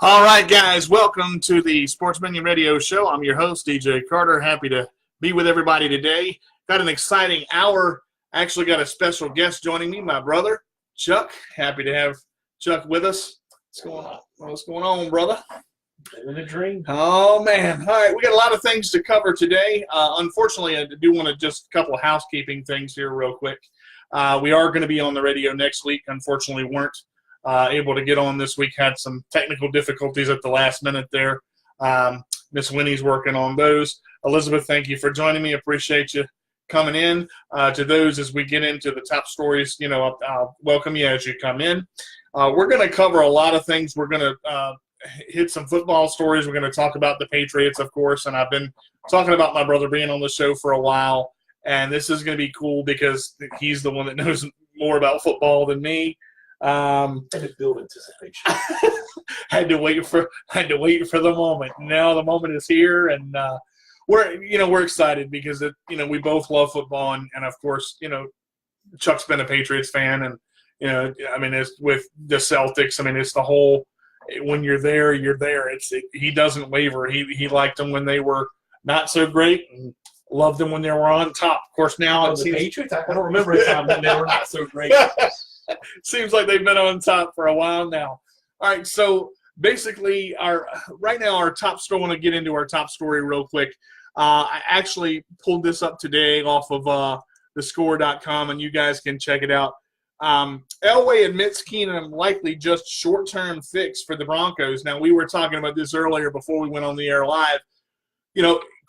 All right, guys, welcome to the Sports Minion Radio Show. I'm your host, DJ Carter. Happy to be with everybody today. Got an exciting hour. Actually got a special guest joining me, my brother, Chuck. Happy to have Chuck with us. What's going on, brother? Living a dream. Oh, man. All right, we got a lot of things to cover today. Unfortunately, I do want to just a couple of housekeeping things here real quick. We are going to be on the radio next week. Unfortunately, weren't able to get on this week. Had some technical difficulties at the last minute there. Miss Winnie's working on those. Elizabeth, thank you for joining me. Appreciate you coming in. To those, as we get into the top stories, I'll welcome you as you come in. We're going to cover a lot of things. We're going to hit some football stories. We're going to talk about the Patriots, of course, and I've been talking about my brother being on the show for a while, and this is going to be cool because he's the one that knows more about football than me. And to build anticipation. Had to wait for the moment. Now the moment is here, and we're excited because we both love football, and of course Chuck's been a Patriots fan, and it's with the Celtics. It's the whole when you're there, you're there. He doesn't waver. He liked them when they were not so great, and loved them when they were on top. Of course, now the Patriots. I don't remember a time when they were not so great. Seems like they've been on top for a while now. All right, so basically, right now our top story. I want to get into our top story real quick. I actually pulled this up today off of thescore.com, and you guys can check it out. Elway admits Keenum likely just short-term fix for the Broncos. Now, we were talking about this earlier before we went on the air live.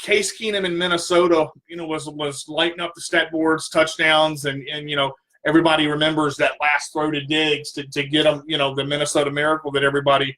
Case Keenum in Minnesota, was lighting up the stat boards, touchdowns, and everybody remembers that last throw to Diggs to get them, the Minnesota Miracle that everybody,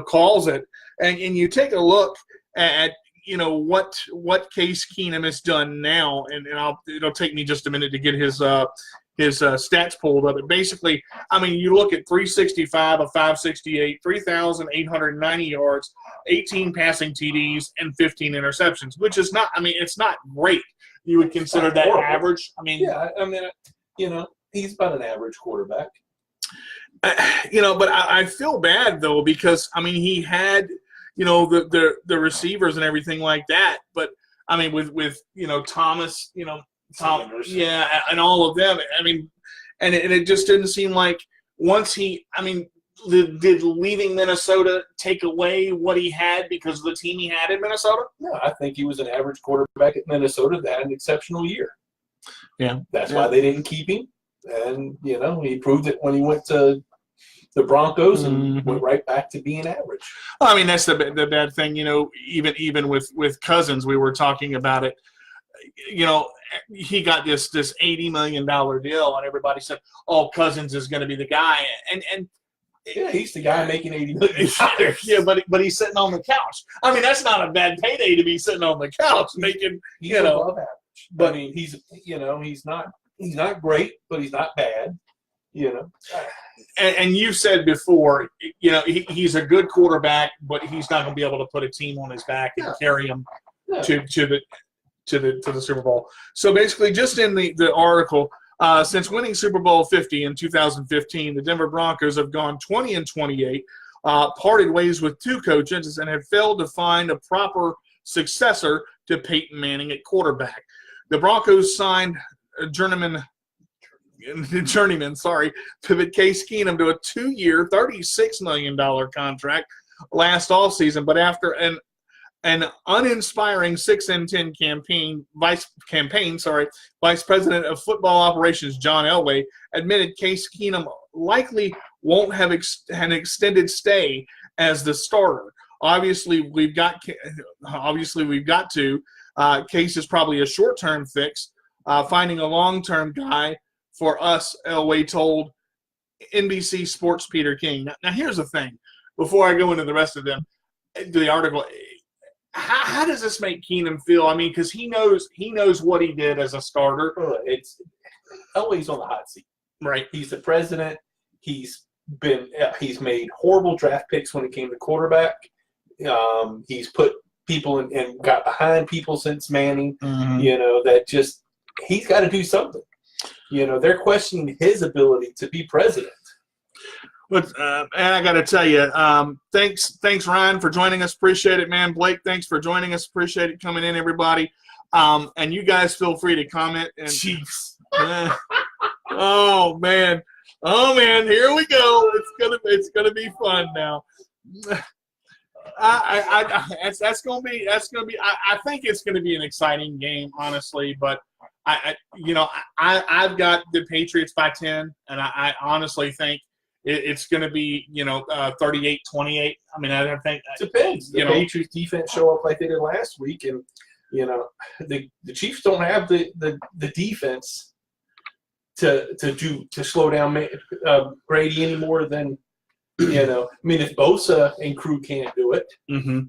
calls it. And you take a look at, what Case Keenum has done now, and it'll take me just a minute to get his stats pulled up. But basically, you look at 365, a 568, 3,890 yards, 18 passing TDs, and 15 interceptions, which is not, it's not great. You would consider that average. He's about an average quarterback. But I feel bad, though, because, he had, the receivers and everything like that. But, with Thomas, yeah, and all of them. And it just didn't seem like once he – did leaving Minnesota take away what he had because of the team he had in Minnesota? No, I think he was an average quarterback at Minnesota that had an exceptional year. Yeah. That's why they didn't keep him. And, he proved it when he went to the Broncos and went right back to being average. Well, that's the bad thing, even with Cousins, we were talking about it. He got this $80 million deal, and everybody said, "Oh, Cousins is going to be the guy." And yeah, he's the guy making $80 million. Yeah, but he's sitting on the couch. That's not a bad payday to be sitting on the couch making. He's above average, but he's not great, but he's not bad. And you said before, he's a good quarterback, but he's not going to be able to put a team on his back and carry him to the Super Bowl. So basically, just in the article, since winning Super Bowl 50 in 2015, the Denver Broncos have gone 20-28, parted ways with two coaches, and have failed to find a proper successor to Peyton Manning at quarterback. The Broncos signed journeyman, pivot Case Keenum to a 2-year, $36 million contract last offseason, but after an uninspiring 6-10 campaign, Vice President of Football Operations John Elway admitted Case Keenum likely won't have an extended stay as the starter. Obviously, we've got to. Case is probably a short-term fix. Finding a long-term guy for us, Elway told NBC Sports' Peter King. Now, here's the thing. Before I go into the rest of the article, how does this make Keenum feel? Because he knows what he did as a starter. It's Elway's on the hot seat. Right. He's the president. He's made horrible draft picks when it came to quarterback. He's put people and got behind people since Manning. He's got to do something. They're questioning his ability to be president. But and I got to tell you, thanks Ryan for joining us. Appreciate it, man. Blake, thanks for joining us. Appreciate it coming in, everybody. And you guys feel free to comment. And Chiefs. Oh man, here we go. It's gonna be fun now. That's gonna be. I think it's gonna be an exciting game, honestly. But I've got the Patriots by 10, and I honestly think it's going to be 38-28. I mean, I think it depends. The Patriots defense show up like they did last week, and the Chiefs don't have the defense to slow down Brady any more than I mean, if Bosa and crew can't do it. Mm-hmm.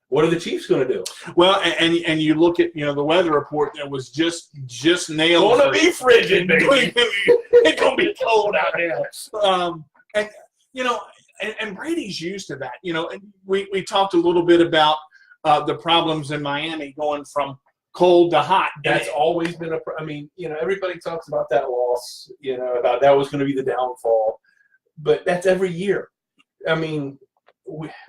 What are the Chiefs going to do? Well, and you look at the weather report that was just nailed. It's going to be frigid, baby. It's going to be cold out there. And Brady's used to that. And we talked a little bit about the problems in Miami going from cold to hot. That's always been I mean, everybody talks about that loss. About that was going to be the downfall, but that's every year. I mean.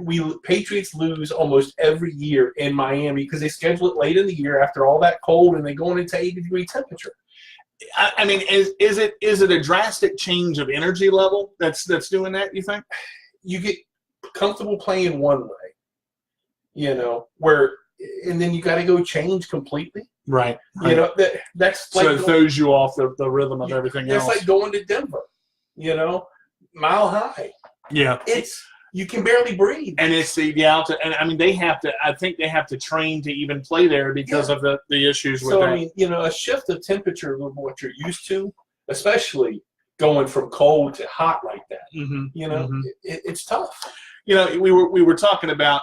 We Patriots lose almost every year in Miami because they schedule it late in the year after all that cold and they go into 80-degree temperature. I mean, is it a drastic change of energy level that's doing that? You think you get comfortable playing one way, where and then you got to go change completely, right? That's like so it throws you off the rhythm of everything else. It's like going to Denver, mile high. Yeah, you can barely breathe. And it's the altitude. And, I mean, I think they have to train to even play there because of the issues with that. So, I mean, a shift of temperature of what you're used to, especially going from cold to hot like that, it's tough. We were talking about,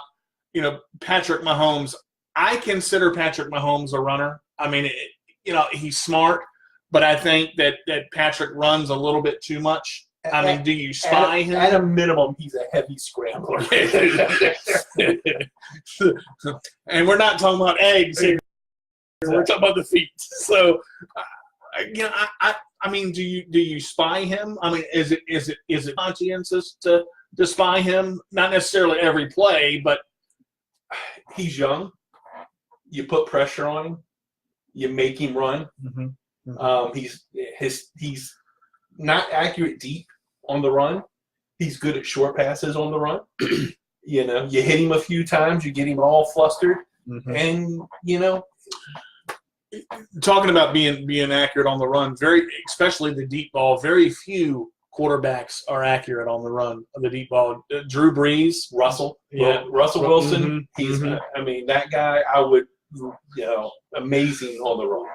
Patrick Mahomes. I consider Patrick Mahomes a runner. I mean, he's smart, but I think that Patrick runs a little bit too much. I mean, do you spy him? At a minimum, he's a heavy scrambler. And we're not talking about eggs here. We're talking about the feet. So, I mean, do you spy him? I mean, is it conscientious to spy him? Not necessarily every play, but he's young. You put pressure on him. You make him run. Mm-hmm. He's not accurate deep on the run. He's good at short passes on the run. You hit him a few times, you get him all flustered, and talking about being accurate on the run, especially the deep ball. Very few quarterbacks are accurate on the run of the deep ball. Drew Brees, Russell Wilson. He's I mean, that guy. I would. Amazing on the run.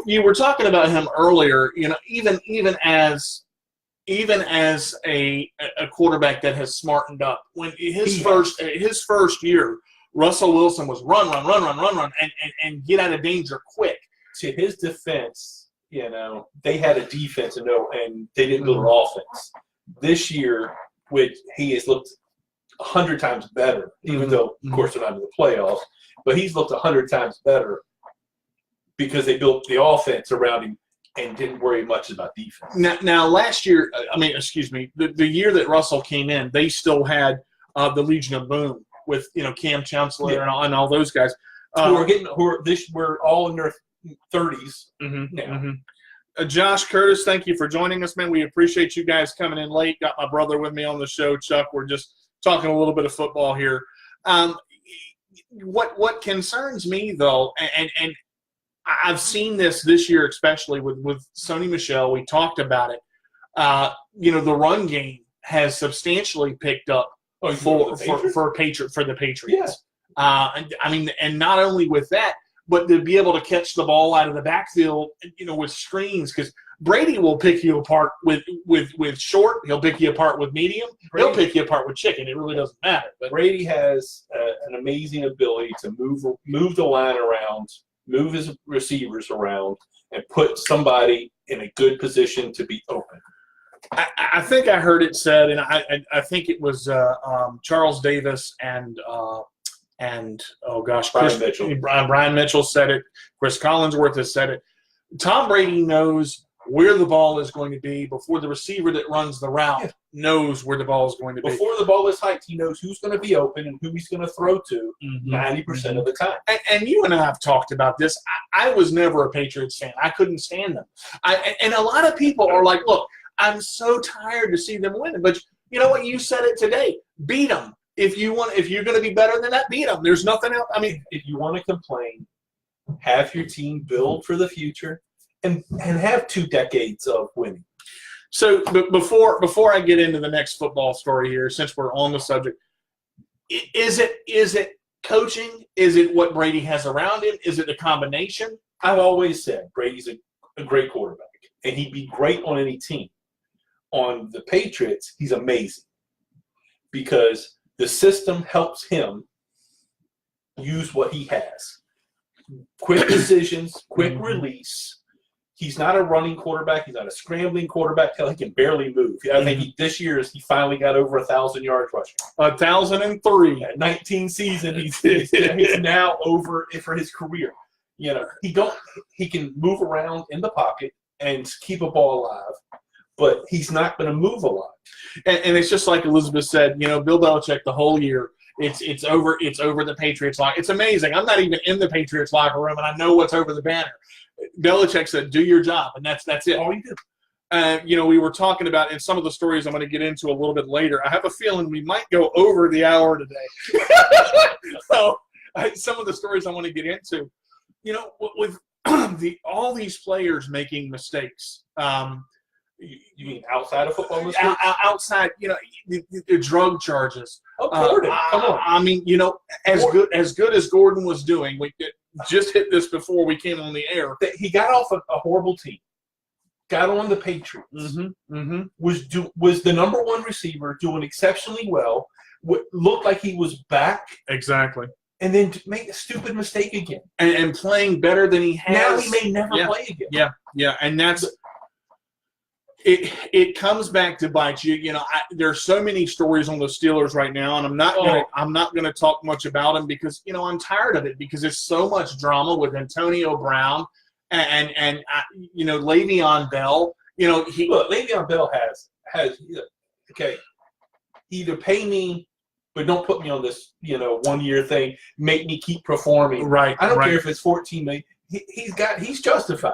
You were talking about him earlier. Even as a quarterback that has smartened up. When his first year, Russell Wilson was run, and get out of danger quick. To his defense, they had a defense and they didn't build an offense. This year, which he has looked 100 times better, even though, of course, they're not in the playoffs. But he's looked 100 times better because they built the offense around him and didn't worry much about defense. Now last year, the year that Russell came in, they still had the Legion of Boom with Cam Chancellor and all those guys. We're all in their 30s now. Josh Curtis, thank you for joining us, man. We appreciate you guys coming in late. Got my brother with me on the show, Chuck. We're just talking a little bit of football here. What concerns me, though, and I've seen this year, especially with Sony Michel, we talked about it. The run game has substantially picked up for the Patriots. Yes. And not only with that, but to be able to catch the ball out of the backfield, with screens, because Brady will pick you apart with short. He'll pick you apart with medium. He'll pick you apart with chicken. It really doesn't matter. But Brady has an amazing ability to move the line around, move his receivers around, and put somebody in a good position to be open. I think I heard it said, and I think it was Charles Davis and Brian Mitchell. Brian Mitchell said it. Chris Collinsworth has said it. Tom Brady knows where the ball is going to be before the receiver that runs the route knows where the ball is going to be. Before the ball is hiked, he knows who's going to be open and who he's going to throw to 90% of the time. And you and I have talked about this. I was never a Patriots fan. I couldn't stand them. And a lot of people are like, look, I'm so tired to see them winning. But you know what? You said it today. Beat them. If you're going to be better than that, beat them. There's nothing else. I mean, if you want to complain, have your team build for the future and have 2 decades of winning. So before I get into the next football story here, since we're on the subject, is it coaching? Is it what Brady has around him? Is it a combination? I've always said Brady's a great quarterback, and he'd be great on any team. On the Patriots, he's amazing because the system helps him use what he has. Quick decisions, quick release. He's not a running quarterback. He's not a scrambling quarterback. Hell, he can barely move. I think this year he finally got over 1,000 yards rushing. 1,003. At 19 season, he's now over for his career. You know, he can move around in the pocket and keep a ball alive, but he's not going to move a lot. And it's just like Elizabeth said, you know, Bill Belichick the whole year, it's over the Patriots locker. It's amazing. I'm not even in the Patriots locker room, and I know what's over the banner. Belichick said, do your job, and that's it. All you do. You know, we were talking about in some of the stories I'm going to get into a little bit later. I have a feeling we might go over the hour today. So some of the stories I want to get into, you know, with all these players making mistakes. You mean outside of football mistakes? Outside, you know, the drug charges. Oh, Gordon, come on. I mean, you know, as good as Gordon was doing, we just hit this before we came on the air. He got off a horrible team. Got on the Patriots. Was the number 1 receiver, doing exceptionally well. Looked like he was back. Exactly. And then to make a stupid mistake again. And playing better than he has. Now he may never play again. Yeah, and that's – It comes back to bite you. You know, there's so many stories on the Steelers right now, and I'm not gonna talk much about them because you know I'm tired of it because there's so much drama with Antonio Brown and you know Le'Veon Bell. You know, Le'Veon Bell has okay. Either pay me, but don't put me on this 1-year thing. Make me keep performing. Right. I don't care if it's $14 million. He's justified.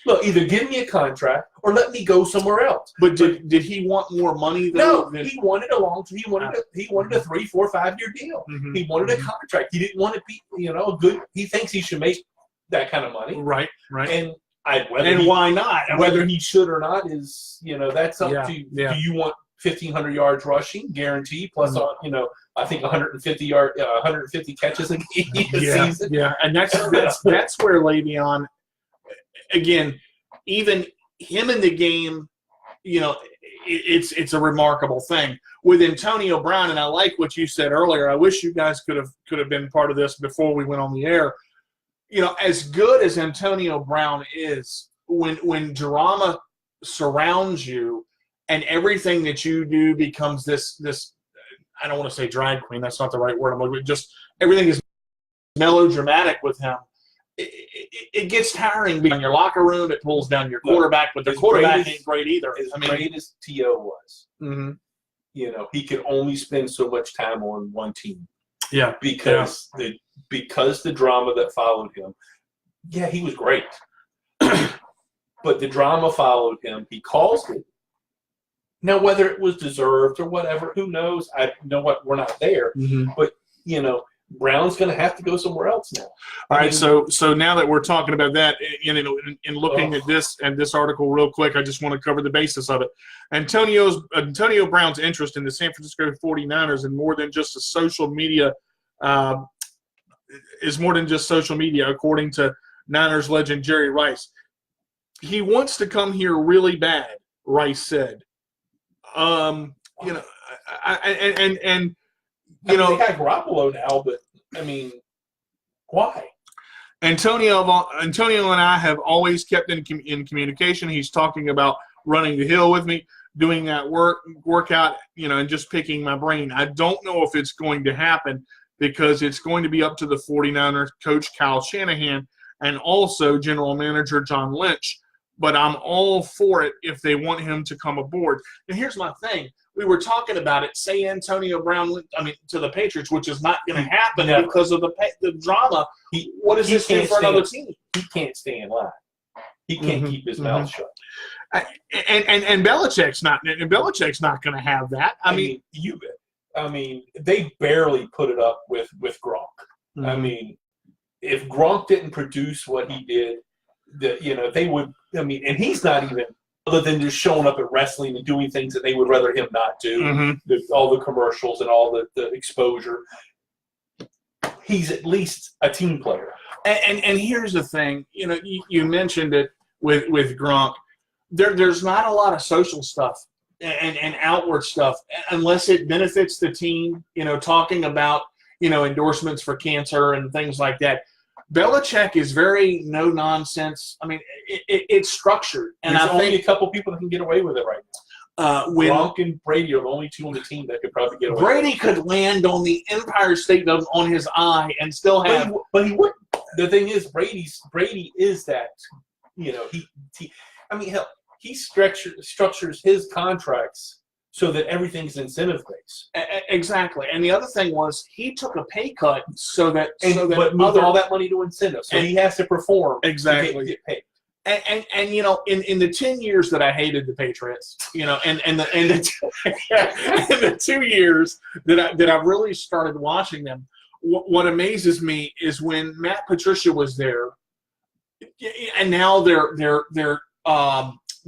Look, either give me a contract or let me go somewhere else. But did he want more money? No, he wanted a 3, 4, 5-year deal. He wanted a contract. He didn't want to be good. He thinks he should make that kind of money. Right. And why not? Whether he should or not is that's up to you. Yeah. Do you want 1,500 yards rushing guaranteed plus I think 150 catches a season. Yeah, and that's where Le'Veon. Again, even him in the game, you know, it's a remarkable thing. With Antonio Brown, and I like what you said earlier. I wish you guys could have been part of this before we went on the air. You know, as good as Antonio Brown is, when drama surrounds you and everything that you do becomes this I don't want to say drag queen. That's not the right word. I'm looking. Just everything is melodramatic with him. It gets tiring being in your locker room. It pulls down your quarterback, but the quarterback ain't great either. Great as T.O. was, he could only spend so much time on one team. Yeah, because the drama that followed him. Yeah, he was great, but the drama followed him. He caused it. Now, whether it was deserved or whatever, who knows? I know what we're not there, but Brown's going to have to go somewhere else now. All right, so now that we're talking about that, in looking at this article real quick, I just want to cover the basis of it. Antonio Brown's interest in the San Francisco 49ers is more than just social media, according to Niners legend Jerry Rice. He wants to come here really bad, Rice said. They got Garoppolo now, but why? Antonio and I have always kept in communication. He's talking about running the hill with me, doing that workout, and just picking my brain. I don't know if it's going to happen because it's going to be up to the 49ers coach Kyle Shanahan and also general manager John Lynch. but I'm all for it if they want him to come aboard. And here's my thing. We were talking about it. Say Antonio Brown went, to the Patriots, which is not going to happen because of the drama. What does this do for another team? He can't stay in line. He can't keep his mouth shut. And Belichick's not going to have that. I mean, they barely put it up with Gronk. Mm-hmm. I mean, if Gronk didn't produce what he did, they would. I mean, and he's not even other than just showing up at wrestling and doing things that they would rather him not do. Mm-hmm. All the commercials and all the exposure. He's at least a team player. And here's the thing. You mentioned it with Gronk. There's not a lot of social stuff and outward stuff unless it benefits the team. Talking about endorsements for cancer and things like that. Belichick is very no nonsense. I mean, it's structured, and there's I only think a couple people that can get away with it right now. Gronk and Brady are the only two on the team that could probably get away. Brady could land on the Empire State Building on his eye and still have. But he wouldn't. The thing is, Brady is that. He structures his contracts so that everything's incentive based. Exactly. And the other thing was he took a pay cut but moved all that money to incentives. So he has to perform exactly. to get paid. And in the 10 years that I hated the Patriots, and the 2 years that I really started watching them, what amazes me is when Matt Patricia was there, and now their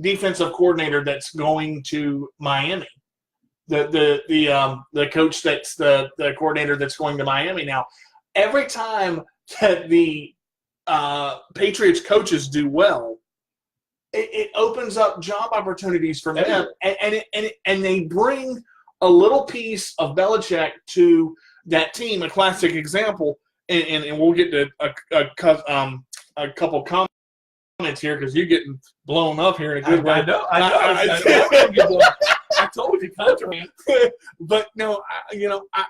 defensive coordinator that's going to Miami, the coach that's the coordinator that's going to Miami now. Every time that the Patriots coaches do well, it opens up job opportunities for them, and they bring a little piece of Belichick to that team. A classic example, and we'll get to a couple comments here because you're getting blown up here in a good way. I know. I told you, contrary. But no,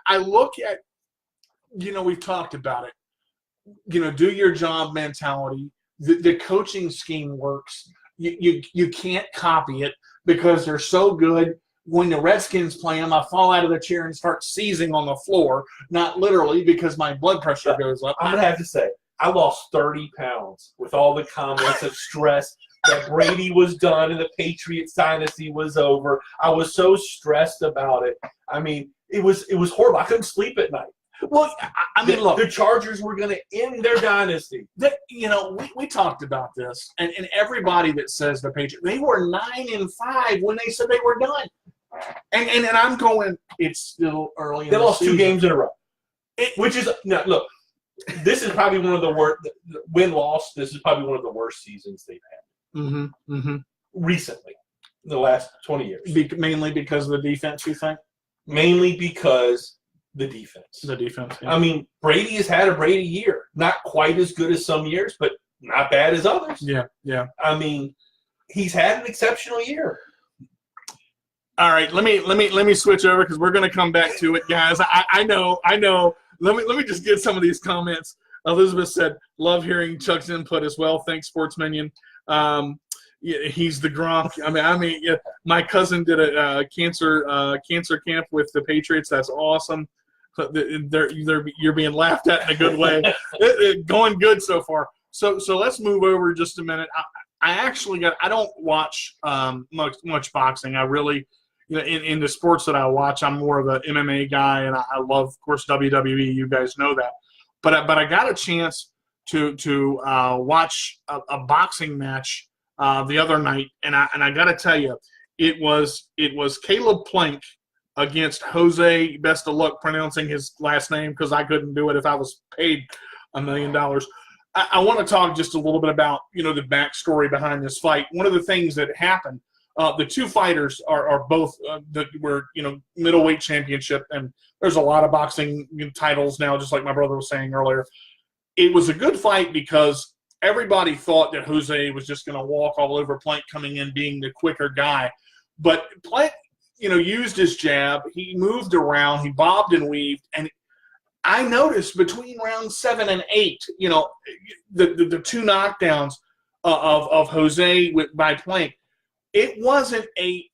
I look at, we've talked about it. Do your job mentality. The coaching scheme works. You can't copy it because they're so good. When the Redskins play them, I fall out of the chair and start seizing on the floor. Not literally because my blood pressure goes up. I'm going to have to say, I lost 30 pounds with all the comments of stress that Brady was done and the Patriots dynasty was over. I was so stressed about it. I mean, it was horrible. I couldn't sleep at night. Well, look, the Chargers were going to end their dynasty. We talked about this, and everybody that says the Patriots, they were 9-5 when they said they were done. And I'm going, it's still early in the season. They lost 2 games in a row. Look, this is probably one of the worst win-loss. This is probably one of the worst seasons they've had. Mm-hmm. Mm-hmm. Recently, in the last 20 years. Mainly because of the defense, you think? Mainly because the defense. The defense. Yeah. I mean, Brady has had a Brady year. Not quite as good as some years, but not bad as others. Yeah, yeah. I mean, he's had an exceptional year. All right, let me switch over because we're going to come back to it, guys. I know. Let me just get some of these comments. Elizabeth said, "Love hearing Chuck's input as well. Thanks, Sports Minion." He's the Gronk. My cousin did a cancer camp with the Patriots. That's awesome. You're being laughed at in a good way. Going good so far. So let's move over just a minute. I don't watch much boxing. I really. In the sports that I watch, I'm more of an MMA guy, and I love, of course, WWE. You guys know that. But I got a chance to watch a boxing match the other night, and I got to tell you, it was Caleb Plank against Jose. Best of luck pronouncing his last name because I couldn't do it if I was paid $1 million. I want to talk just a little bit about the backstory behind this fight. One of the things that happened. The two fighters are both were middleweight championship, and there's a lot of boxing titles now, just like my brother was saying earlier. It was a good fight because everybody thought that Jose was just going to walk all over Plank coming in being the quicker guy, but Plank used his jab. He moved around, he bobbed and weaved, and I noticed between rounds 7 and 8, the two knockdowns. of Jose by Plank. It wasn't a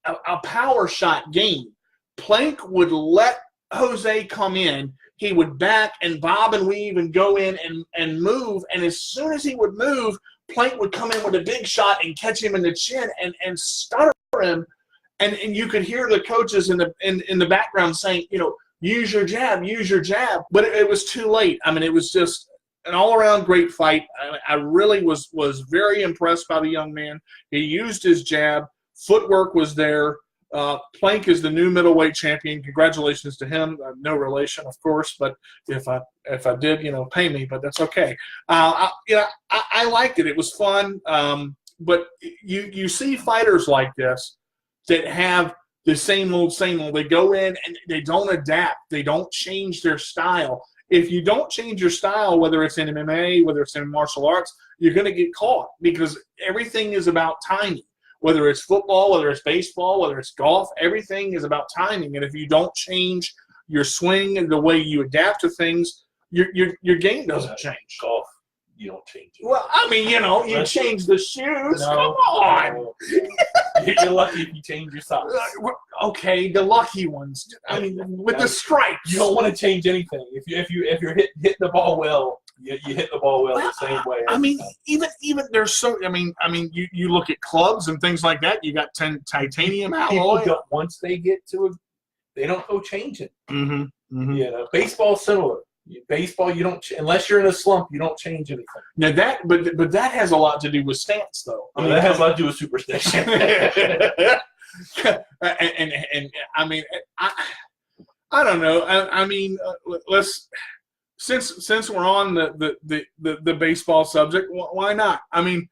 power shot game. Plank would let Jose come in. He would back and bob and weave and go in and move. And as soon as he would move, Plank would come in with a big shot and catch him in the chin and stutter him. And you could hear the coaches in the background saying, use your jab, use your jab. But it was too late. I mean, it was just an all-around great fight. I really was very impressed by the young man. He used his jab. Footwork was there. Plank is the new middleweight champion. Congratulations to him. No relation, of course, but if I did, pay me, but that's okay. I liked it. It was fun. But you see fighters like this that have the same old. They go in and they don't adapt. They don't change their style. If you don't change your style, whether it's in MMA, whether it's in martial arts, you're going to get caught because everything is about timing. Whether it's football, whether it's baseball, whether it's golf, everything is about timing. And if you don't change your swing and the way you adapt to things, your game doesn't change. Golf, you don't change it. Well, I mean, you change the shoes. No, Come on. No. You're lucky if you change your socks. Okay, the lucky ones. I mean, with the stripes. You don't want to change anything. If you're hitting the ball well, you hit the ball well the same way. I mean, even there's so. I mean, you look at clubs and things like that. You got titanium alloy. Once they get to it, they don't go change it. Mm-hmm. Mm-hmm. Baseball's similar. Baseball, you don't unless you're in a slump, you don't change anything. Now but that has a lot to do with stance, though. I mean, that has a lot to do with superstition. and I mean, I don't know. I mean, let's since we're on the baseball subject, why not? I mean,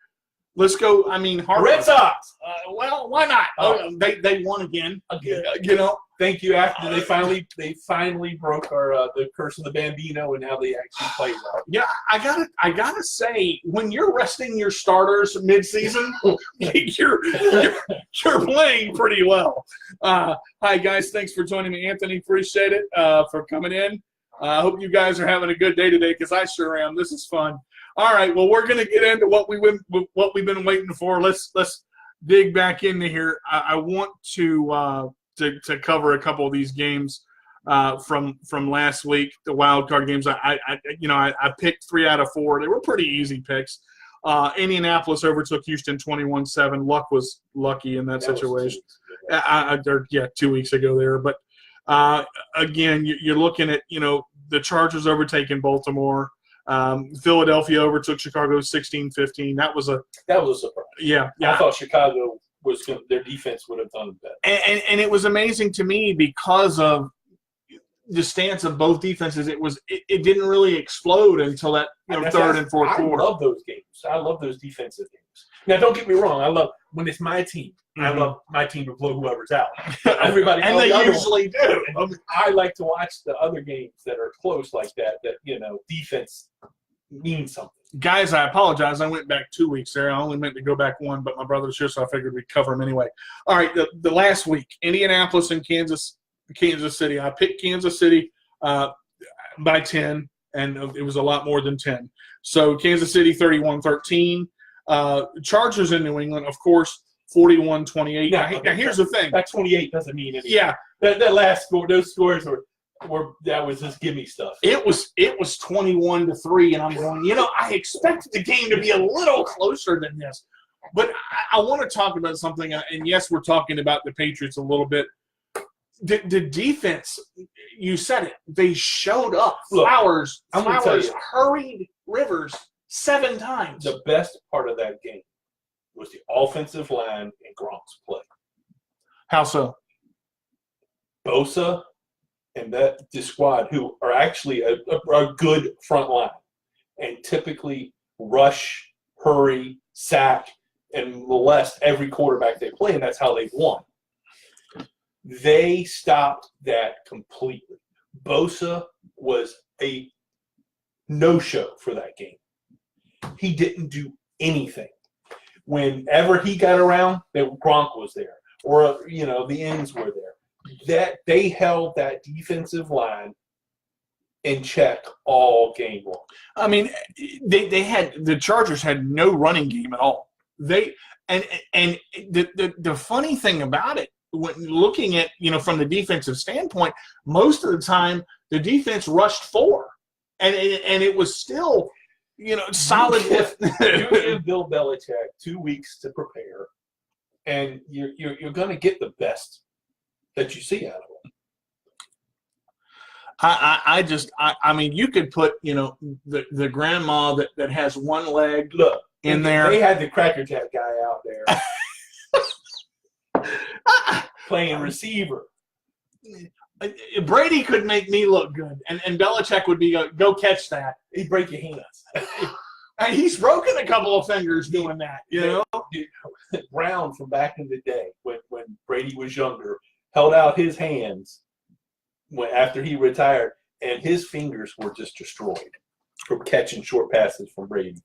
let's go. I mean, Red Sox. Well, why not? They won again. Thank you. After they finally broke our the curse of the Bambino, and now they actually play well. Yeah, I gotta say, when you're resting your starters mid-season, you're playing pretty well. Hi guys, thanks for joining me, Anthony. Appreciate it for coming in. I hope you guys are having a good day today, because I sure am. This is fun. All right, well, we're gonna get into what we've been waiting for. Let's dig back into here. I want to cover a couple of these games from last week, the wild card games. I picked 3 out of 4. They were pretty easy picks. Indianapolis overtook Houston 21-7. Luck was lucky in that situation. 2 weeks ago there. But again, you're looking at the Chargers overtaking Baltimore. Philadelphia overtook Chicago 16-15. That was a surprise. Yeah. I thought Chicago their defense would have done better. And it was amazing to me because of the stance of both defenses. It didn't really explode until that third and fourth quarter. I love those games. I love those defensive games. Now, don't get me wrong. I love when it's my team. Mm-hmm. I love my team to blow whoever's out. Everybody, and they usually do. I like to watch the other games that are close like that. That defense means something. Guys, I apologize. I went back 2 weeks there. I only meant to go back 1, but my brother's here, so I figured we'd cover him anyway. All right, the last week, Indianapolis and Kansas City. I picked Kansas City by 10, and it was a lot more than 10. So Kansas City 31-13. Chargers in New England, of course, 41-28. Now here's the thing. That 28 doesn't mean anything. Yeah. That last score, those scores were that was just gimme stuff. It was 21-3, and I'm going, I expected the game to be a little closer than this. But I want to talk about something, and yes, we're talking about the Patriots a little bit. The defense, you said it, they showed up. Look, Flowers hurried Rivers 7 times. The best part of that game was the offensive line and Gronk's play. How so? Bosa and the squad, who are actually a good front line and typically rush, hurry, sack, and molest every quarterback they play, and that's how they've won. They stopped that completely. Bosa was a no-show for that game. He didn't do anything. Whenever he got around, Gronk was there, or the ends were there. That they held that defensive line in check all game long. I mean, the Chargers had no running game at all. The funny thing about it, when looking at, from the defensive standpoint, most of the time the defense rushed 4, and it was still, solid. You give Bill Belichick 2 weeks to prepare, and you're going to get the best that you see out of him. I mean, you could put, the grandma that has one leg in there. They had the Cracker Jack guy out there playing receiver. Brady could make me look good, and Belichick would be go catch that. He'd break your hands. And he's broken a couple of fingers doing that, Brown from back in the day, when Brady was younger, held out his hands after he retired, and his fingers were just destroyed from catching short passes from Brady.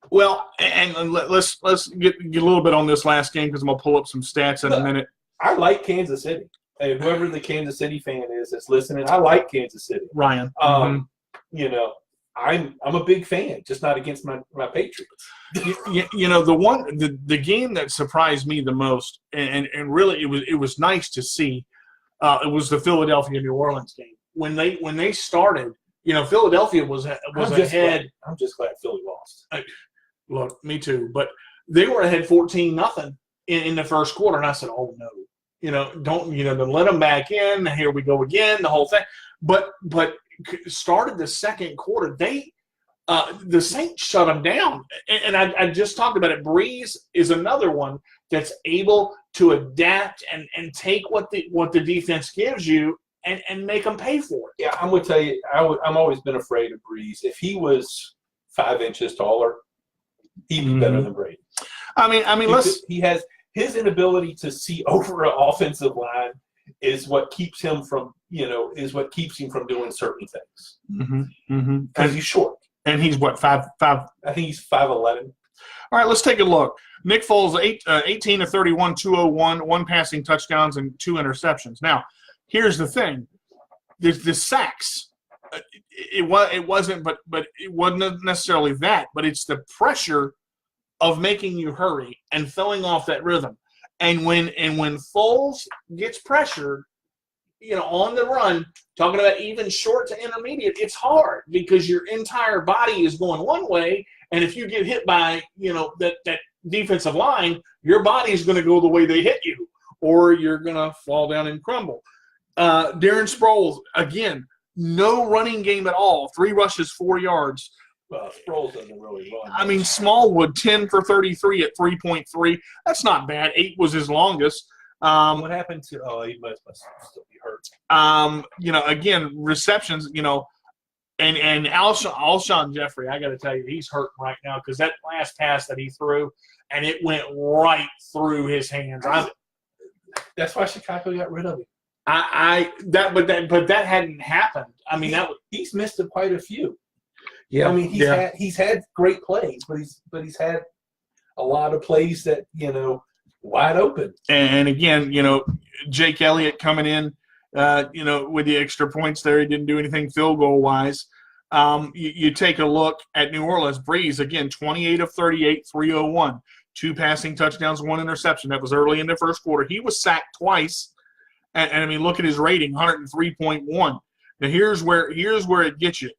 Well, and let's get a little bit on this last game, because I'm going to pull up some stats in a minute. I like Kansas City. And whoever the Kansas City fan is that's listening, I like Kansas City. Ryan. I'm a big fan, just not against my Patriots. The game that surprised me the most, and really it was nice to see. It was the Philadelphia New Orleans game. When they started, Philadelphia was ahead. I'm just glad Philly lost. Look, me too. But they were ahead 14-0 in the first quarter, and I said, "Oh no, don't let them back in. Here we go again." The whole thing. But started the second quarter, the Saints shut them down, and I just talked about it. Breeze is another one that's able to adapt and take what the defense gives you and make them pay for it. Yeah, I'm going to tell you, I'm always been afraid of Breeze. If he was 5 inches taller, he'd be better than Brady. I mean, he has his inability to see over an offensive line is what keeps him from doing certain things. Because he's short. And he's what, 5'5"? I think he's 5'11". All right, let's take a look. Nick Foles, 18 of 31, 201, 1 passing touchdowns, and 2 interceptions. Now, here's the thing: there's the sacks. It wasn't necessarily that, but it's the pressure of making you hurry and throwing off that rhythm. And when Foles gets pressured, on the run, talking about even short to intermediate, it's hard because your entire body is going one way, and if you get hit by, that defensive line, your body is going to go the way they hit you, or you're going to fall down and crumble. Darren Sproles, again, no running game at all. 3 rushes, 4 yards. Well, Sproles doesn't really run. I mean, Smallwood, 10 for 33 at 3.3. That's not bad. 8 was his longest. What happened to? Oh, he must still be hurt. Again, receptions. And Alshon Jeffrey, I got to tell you, he's hurting right now because that last pass that he threw, and it went right through his hands. That's why Chicago got rid of him. But that hadn't happened. I mean, he's missed quite a few. Yeah, I mean, he's had great plays, but he's had a lot of plays that wide open. And again, Jake Elliott coming in, with the extra points there, he didn't do anything field goal wise. You take a look at New Orleans. Breeze again, 28 of 38, 301, 2 passing touchdowns, 1 interception. That was early in the first quarter. He was sacked twice, and I mean, look at his rating, 103.1. Now here's where it gets you.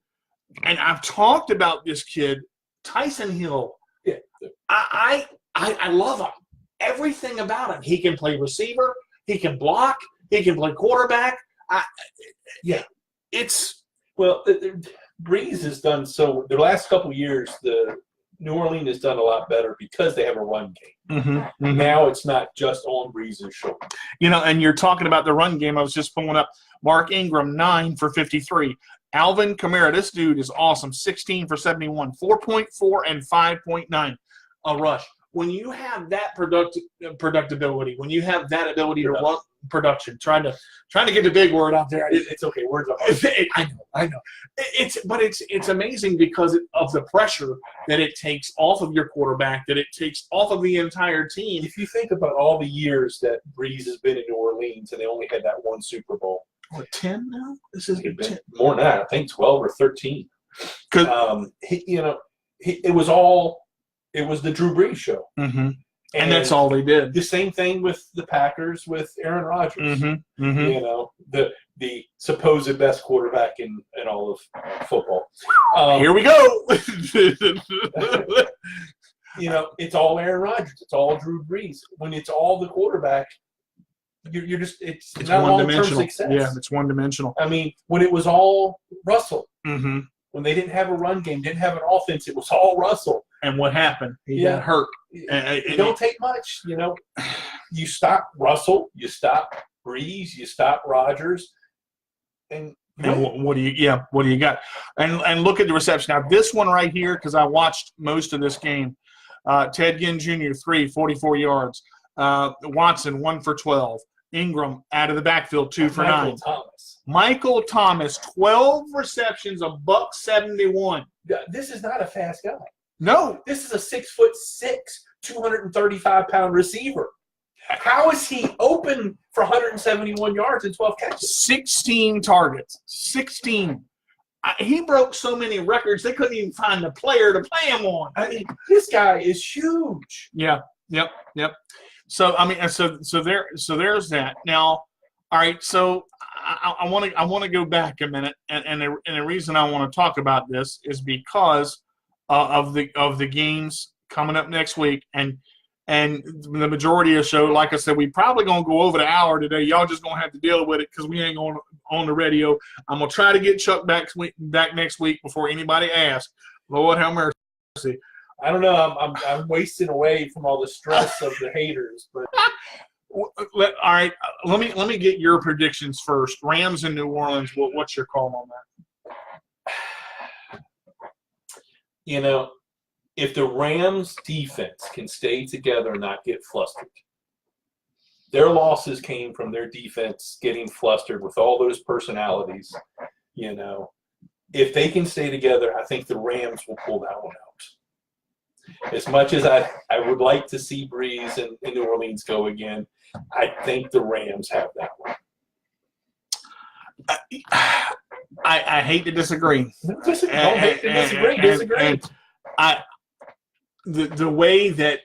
And I've talked about this kid, Tyson Hill. Yeah. I love him. Everything about him. He can play receiver. He can block. He can play quarterback. Breeze has done so. The last couple of years, the New Orleans has done a lot better because they have a run game. Now it's not just on Breeze's shoulder. And you're talking about the run game. I was just pulling up Mark Ingram, 9 for 53. Alvin Kamara, this dude is awesome, 16 for 71, 4.4 and 5.9 a rush. When you have that productability, when you have that ability to run production, trying to get the big word out there. It's okay. Words are hard. I know. It's amazing because of the pressure that it takes off of your quarterback, that it takes off of the entire team. If you think about all the years that Breeze has been in New Orleans and they only had that 1 Super Bowl, what, 10 now? This is 10. More than that. I think 12 or 13. It was the Drew Brees show. Mm-hmm. And that's all they did. The same thing with the Packers with Aaron Rodgers. Mm-hmm. Mm-hmm. The supposed best quarterback in all of football. Here we go. It's all Aaron Rodgers. It's all Drew Brees. When it's all the quarterback, it's not long-term success. Yeah, it's one-dimensional. I mean, when it was all Russell, mm-hmm. when they didn't have a run game, didn't have an offense, it was all Russell. And what happened? He got hurt. It don't take much, You stop Russell, you stop Brees, you stop Rodgers, and what do you got? And look at the reception. Now, this one right here, because I watched most of this game, Ted Ginn Jr., 44 yards. Watson, 1 for 12. Ingram, out of the backfield, 2 for 9. Michael Thomas, 12 receptions, $171. This is not a fast guy. No. This is a 6'6", 235-pound receiver. How is he open for 171 yards and 12 catches? 16 targets. 16. He broke so many records, they couldn't even find a player to play him on. I mean, this guy is huge. Yeah. Yep. So there's that. Now, all right. So I want to go back a minute, and the reason I want to talk about this is because of the games coming up next week, and the majority of the show, like I said, we probably gonna go over the hour today. Y'all just gonna have to deal with it because we ain't going on the radio. I'm gonna try to get Chuck back next week before anybody asks. Lord have mercy. I don't know. I'm wasting away from all the stress of the haters, but. All right, let me get your predictions first. Rams in New Orleans. What's your call on that? If the Rams defense can stay together and not get flustered, their losses came from their defense getting flustered with all those personalities. If they can stay together, I think the Rams will pull that one out. As much as I would like to see Brees and New Orleans go again, I think the Rams have that one. I hate to disagree. Disagree. And the way that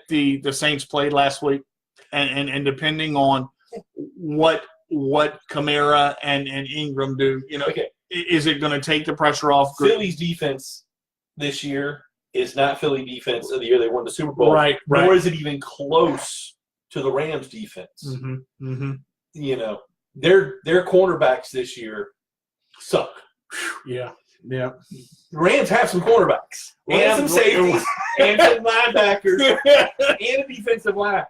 the Saints played last week, and depending on what Kamara and Ingram do, is it going to take the pressure off? Philly's defense this year is not Philly defense of the year they won the Super Bowl. Right. Nor is it even close to the Rams defense. Mm-hmm. Mm-hmm. Their cornerbacks this year suck. Yeah. Yeah. The Rams have some cornerbacks. And some safeties. And some linebackers. And a defensive line.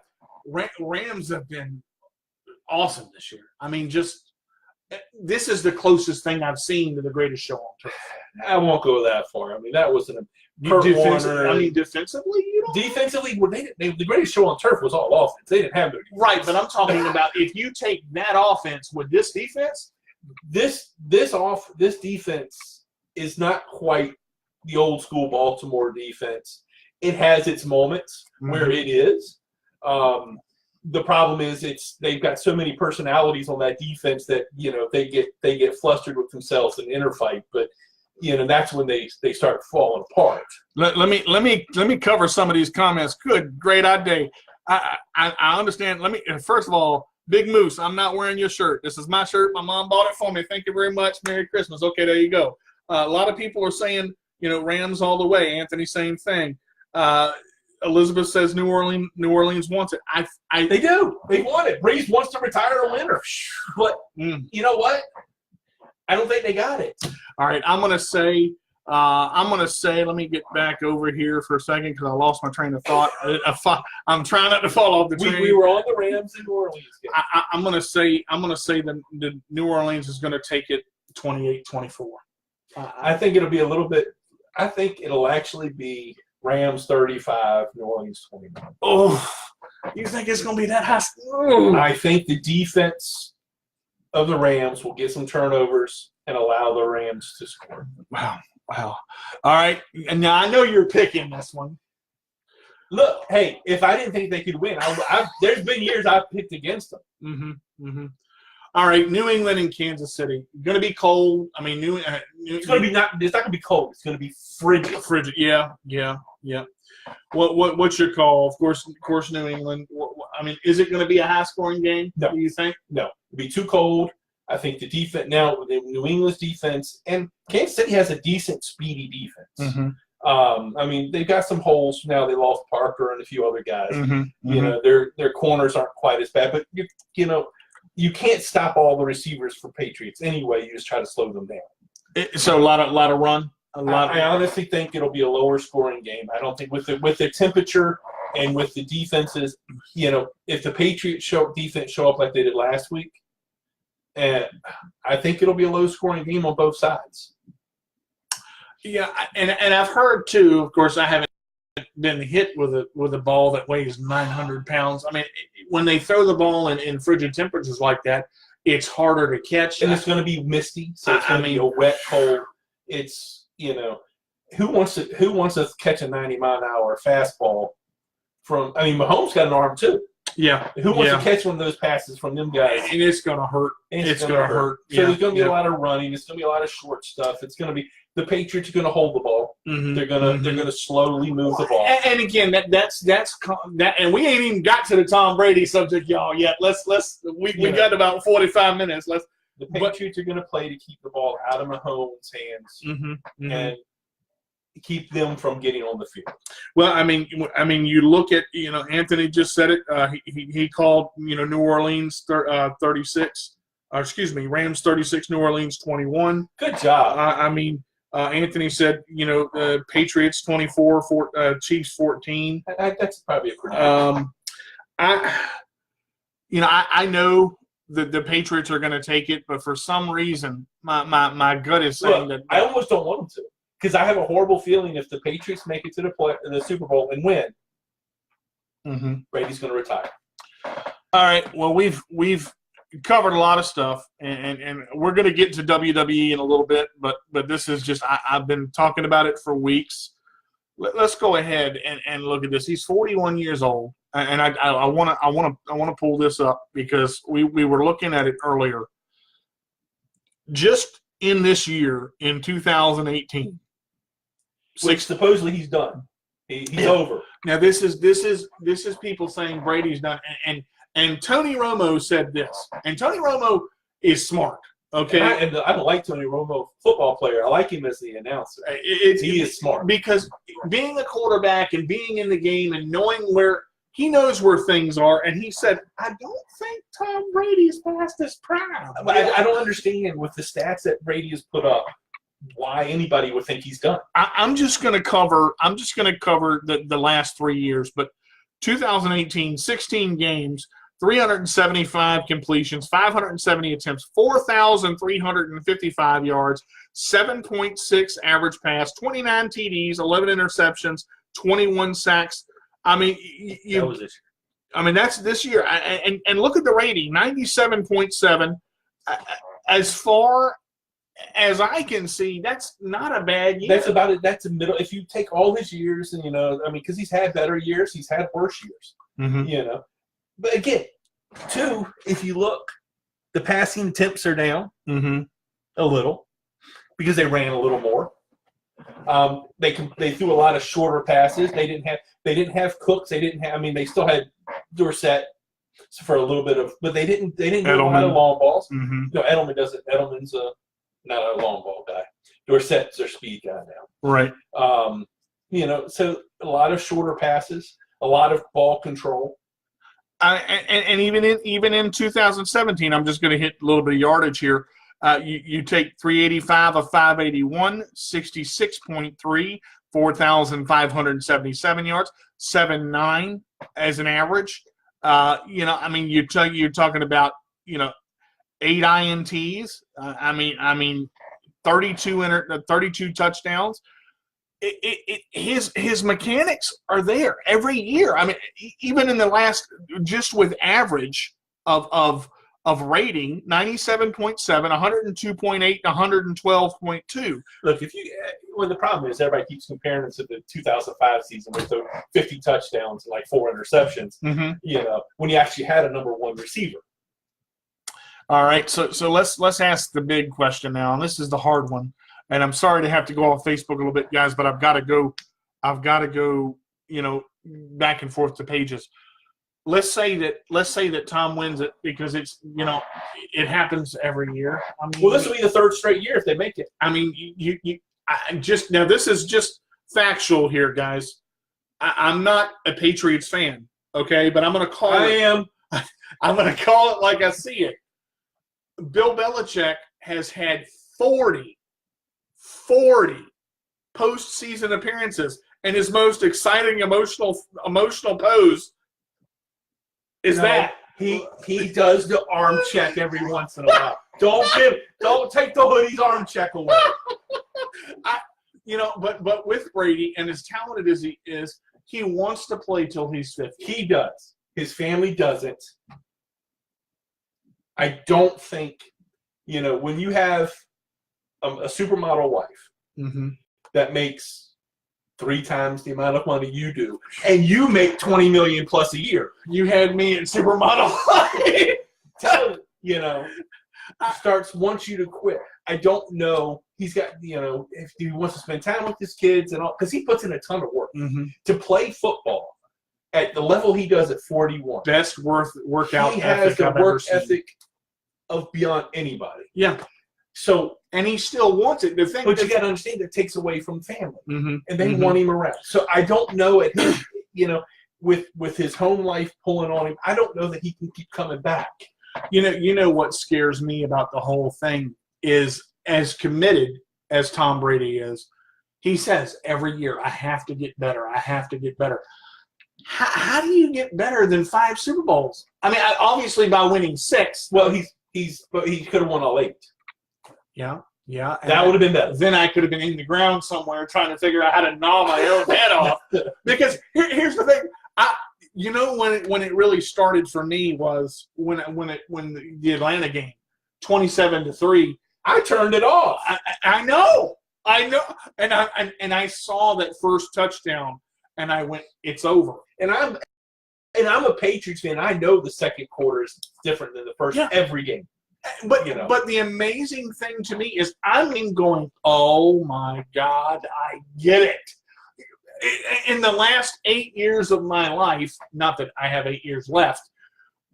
Rams have been awesome this year. I mean, this is the closest thing I've seen to the greatest show on turf. I won't go that far. I mean, that wasn't a defensively, defensively, the greatest show on turf was all offense. They didn't have no defense. Right, but I'm talking about if you take that offense with this defense, this defense is not quite the old school Baltimore defense. It has its moments where it is. The problem is they've got so many personalities on that defense that they get flustered with themselves in interfight, but that's when they start falling apart. Let me cover some of these comments. Great idea. I understand. First of all, Big Moose, I'm not wearing your shirt. This is my shirt. My mom bought it for me. Thank you very much. Merry Christmas. Okay, there you go. A lot of people are saying Rams all the way. Anthony, same thing. Elizabeth says New Orleans wants it. They do. They want it. Brees wants to retire a winner. But you know what? I don't think they got it. All right, I'm gonna say. Let me get back over here for a second because I lost my train of thought. I'm trying not to fall off the train. We were on the Rams in New Orleans. I'm gonna say the New Orleans is gonna take it 28-24. I think it'll be a little bit. I think it'll actually be Rams 35, New Orleans 29. Oh, you think it's going to be that high? Oh. I think the defense of the Rams will get some turnovers and allow the Rams to score. Wow. All right. And now I know you're picking this one. Look, hey, if I didn't think they could win, there's been years I've picked against them. Mm-hmm. Mm-hmm. All right, New England and Kansas City. Going to be cold. I mean, It's going to be It's not going to be cold. It's going to be frigid. Frigid. Yeah. What's your call? Of course, New England. I mean, is it going to be a high-scoring game? No. Do you think? No, it'll be too cold. I think the defense now, the New England's defense, and Kansas City has a decent, speedy defense. Mm-hmm. I mean, they've got some holes now. They lost Parker and a few other guys. Mm-hmm. You know, their corners aren't quite as bad, but you can't stop all the receivers for Patriots anyway. You just try to slow them down. So a lot of run. I honestly think it'll be a lower scoring game. I don't think with the temperature and with the defenses, if the Patriots defense show up like they did last week, and I think it'll be a low scoring game on both sides. Yeah, and I've heard too. Of course, I haven't been hit with a ball that weighs 900 pounds. I mean, when they throw the ball in frigid temperatures like that, it's harder to catch. And it's going to be misty, so it's going to be a wet, cold. It's who wants to catch a 90-mile-an-hour fastball from? I mean, Mahomes got an arm too. Yeah. Who wants to catch one of those passes from them guys? And it's going to hurt. It's going to hurt. So there's going to be a lot of running. It's going to be a lot of short stuff. It's going to be the Patriots are going to hold the ball. Mm-hmm. They're going to slowly move the ball. And again, that's that. And we ain't even got to the Tom Brady subject, y'all, yet. We got about 45 minutes. The Patriots are going to play to keep the ball out of Mahomes' hands and keep them from getting on the field. Well, I mean, you look at Anthony just said it. He called New Orleans 36. Rams 36, New Orleans 21. Good job. Anthony said Patriots 24, Chiefs 14. That's probably a pretty. I know the Patriots are going to take it, but for some reason, my gut is saying that I almost don't want them to, because I have a horrible feeling if the Patriots make it to the Super Bowl and win, Brady's going to retire. All right. Well, we've covered a lot of stuff, and we're going to get to WWE in a little bit, but this is just I've been talking about it for weeks. Let's go ahead and look at this. He's 41 years old. And I want to pull this up because we were looking at it earlier. Just in this year, in 2018, which supposedly he's done. He's over. Now this is people saying Brady's done, and Tony Romo said this. And Tony Romo is smart. Okay, and I don't like Tony Romo, football player. I like him as the announcer. He is smart because being a quarterback and being in the game and knowing where. He knows where things are, and he said, I don't think Tom Brady's past his prime. I don't understand with the stats that Brady has put up why anybody would think he's done. I'm just going to cover the last 3 years, but 2018, 16 games, 375 completions, 570 attempts, 4,355 yards, 7.6 average pass, 29 TDs, 11 interceptions, 21 sacks. I mean, that's this year. And look at the rating, 97.7. As far as I can see, that's not a bad year. That's about it. That's a middle. If you take all his years and, because he's had better years, he's had worse years, But again, too, if you look, the passing attempts are down a little because they ran a little more. They threw a lot of shorter passes. They didn't have Cooks. They still had Dorsett for a little bit of, but they didn't do a lot of long balls. No, Edelman doesn't. Edelman's not a long ball guy. Dorsett's their speed guy now. Right. So a lot of shorter passes, a lot of ball control. And even in 2017, I'm just going to hit a little bit of yardage here. You take 385 of 581, 66.3, 4,577 yards, 7.9 as an average. You're talking about 8 INTs. 32 touchdowns. His mechanics are there every year. Even in the last, just with average of rating, 97.7, 102.8, 112.2. Look, the problem is everybody keeps comparing it to the 2005 season with the 50 touchdowns and like 4 interceptions. When you actually had a number one receiver. All right, so let's ask the big question now, and this is the hard one. And I'm sorry to have to go off Facebook a little bit, guys, but I've got to go, back and forth to pages. Let's say that Tom wins it because it's, it happens every year. I mean, Well, this will be the third straight year if they make it. I mean, now this is just factual here, guys. I'm not a Patriots fan, okay, but I'm going to call it. I'm going to call it like I see it. Bill Belichick has had 40 postseason appearances, and his most exciting emotional pose is that he does the arm check every once in a while. Don't take the hoodie's arm check away. But with Brady, and as talented as he is, he wants to play till he's 50. He does. His family doesn't. I don't think, when you have a supermodel wife that makes 3 times the amount of money you do, and you make $20 million plus a year. You had me in supermodel. Wants you to quit. I don't know. He's got, if he wants to spend time with his kids and all, because he puts in a ton of work to play football at the level he does at 41. Best workout. He has the work ethic of beyond anybody. Yeah. So, and he still wants it. But you got to understand that takes away from family, and they Mm-hmm. want him around. So I don't know with his home life pulling on him, I don't know that he can keep coming back. What scares me about the whole thing is, as committed as Tom Brady is, he says every year, I have to get better. I have to get better. How do you get better than 5 Super Bowls? I mean, obviously by winning 6. Well, but he could have won all 8. Yeah. That would have been better. Then I could have been in the ground somewhere trying to figure out how to gnaw my own head off. Because here's the thing. When it really started for me was when the Atlanta game, 27-3. I turned it off. I know, and I saw that first touchdown, and I went, it's over. And I'm a Patriots fan. I know the second quarter is different than the first every game. But the amazing thing to me is I'm going, oh my God, I get it. In the last 8 years of my life, not that I have 8 years left,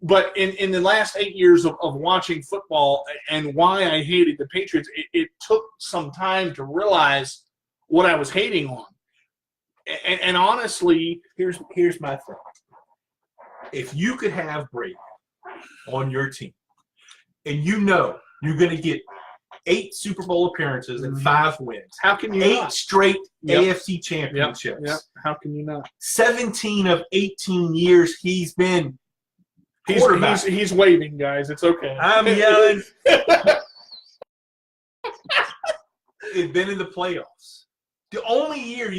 but in the last 8 years of watching football and why I hated the Patriots, it took some time to realize what I was hating on. And honestly, here's my thing. If you could have Brady on your team, and you're going to get 8 Super Bowl appearances and 5 wins. How can you 8 not? Straight AFC championships. Yep. How can you not? 17 of 18 years he's been quarterback. He's waving, guys. It's okay. I'm yelling. It's been in the playoffs. The only year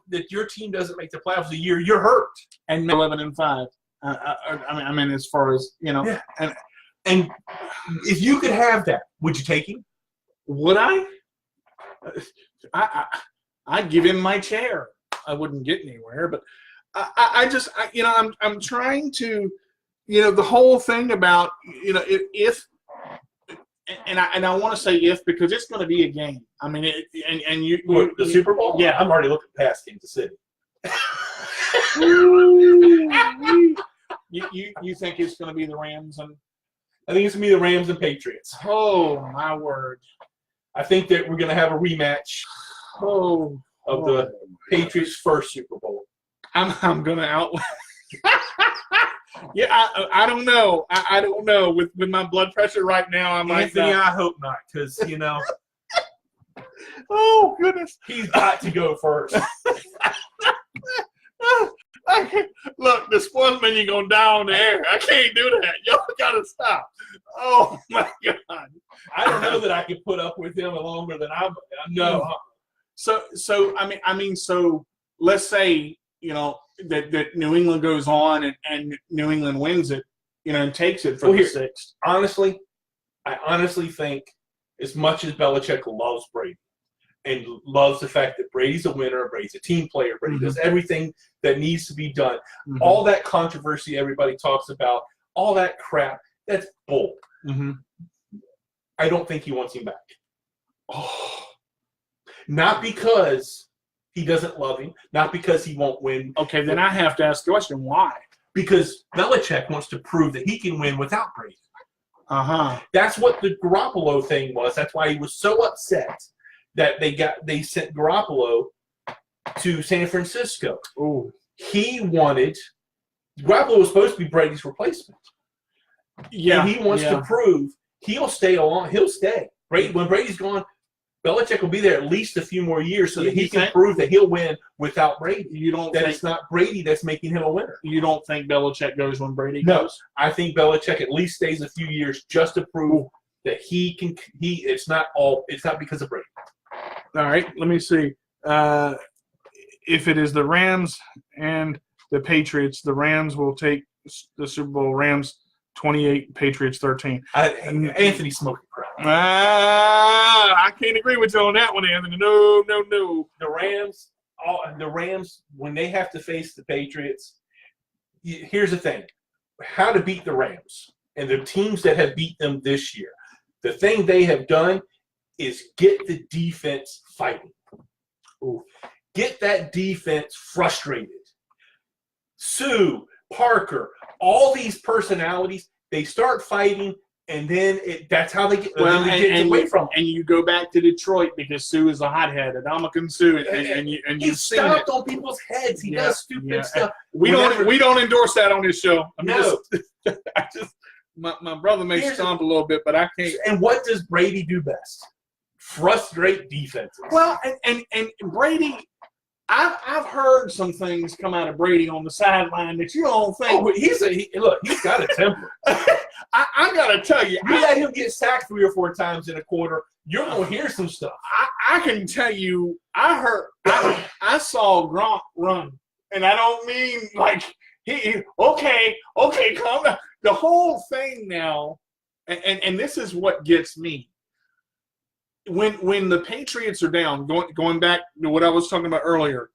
that your team doesn't make the playoffs, the year you're hurt. And 11-5. I mean, as far as Yeah. And if you could have that, would you take him? Would I? I'd give him my chair. I wouldn't get anywhere, but I'm trying to, the whole thing about, if, and I want to say if because it's going to be a game. I mean, The Super Bowl? Yeah, I'm already looking past Kansas City. You think it's going to be the Rams and? I think it's going to be the Rams and Patriots. Oh, my word. I think that we're going to have a rematch of the Patriots' first Super Bowl. I'm going to out. Yeah, I don't know. I don't know. With my blood pressure right now, I might Anthony, not. I hope not, because, Oh, goodness. he's got to go first. Look, the sportsman, you're going to die on the air. I can't do that. Y'all got to stop. Oh, my God. I don't know that I can put up with him longer than I know. So let's say, that New England goes on and New England wins it, and takes it for the 6th. Honestly, I honestly think as much as Belichick loves Brady and loves the fact that Brady's a winner, Brady's a team player, Brady does everything that needs to be done, all that controversy everybody talks about, all that crap, that's bull. Mm-hmm. I don't think he wants him back. Oh. Not because he doesn't love him, not because he won't win. Okay, then I have to ask the question, why? Because Belichick wants to prove that he can win without Brady. Uh-huh. That's what the Garoppolo thing was. That's why he was so upset that they sent Garoppolo to San Francisco. Ooh. Garoppolo was supposed to be Brady's replacement. Yeah. And he wants to prove he'll stay on. He'll stay. When Brady's gone, Belichick will be there at least a few more years so that he can prove that he'll win without Brady. It's not Brady that's making him a winner. You don't think Belichick goes when Brady No, goes? I think Belichick at least stays a few years just to prove that he can. It's not because of Brady. All right, let me see. If it is the Rams and the Patriots, the Rams will take the Super Bowl. Rams 28, Patriots 13. Anthony smoking crap. I can't agree with you on that one, Anthony. No. The Rams, when they have to face the Patriots, here's the thing. How to beat the Rams and the teams that have beat them this year. The thing they have done is get the defense fighting. Ooh. Get that defense frustrated. Sue, Parker, all these personalities, they start fighting, and then that's how they get, away from them. And you go back to Detroit because Sue is a hothead, Adamakan Sue, and he stomped on people's heads. He does stupid stuff. We don't endorse that on this show. No. My brother may stomp a little bit, but I can't. And what does Brady do best? Frustrate defenses. Well, and Brady, I've heard some things come out of Brady on the sideline that you don't think. Oh, he's got a temper. I got to tell you. You let him get sacked 3 or 4 times in a quarter, you're going to hear some stuff. I can tell you, I saw Gronk run, and I don't mean like okay, calm down. The whole thing now, and this is what gets me. When the Patriots are down, going back to what I was talking about earlier,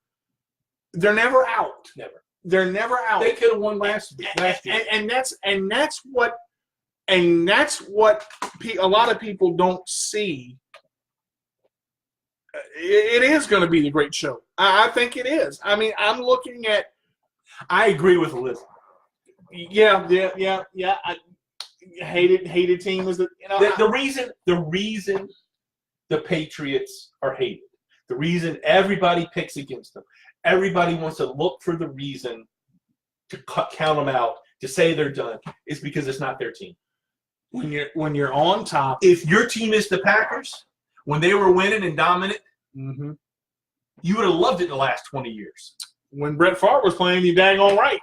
they're never out. Never. They're never out. They could have won last year. And that's what a lot of people don't see. It is going to be the great show. I think it is. I mean, I'm looking at. I agree with Elizabeth. Yeah. Hated team is the reason the Patriots are hated. The reason everybody picks against them. Everybody wants to look for the reason to count them out, to say they're done, is because it's not their team. When you're on top. If your team is the Packers, when they were winning and dominant, mm-hmm. you would have loved it the last 20 years. When Brett Favre was playing, you dang on right.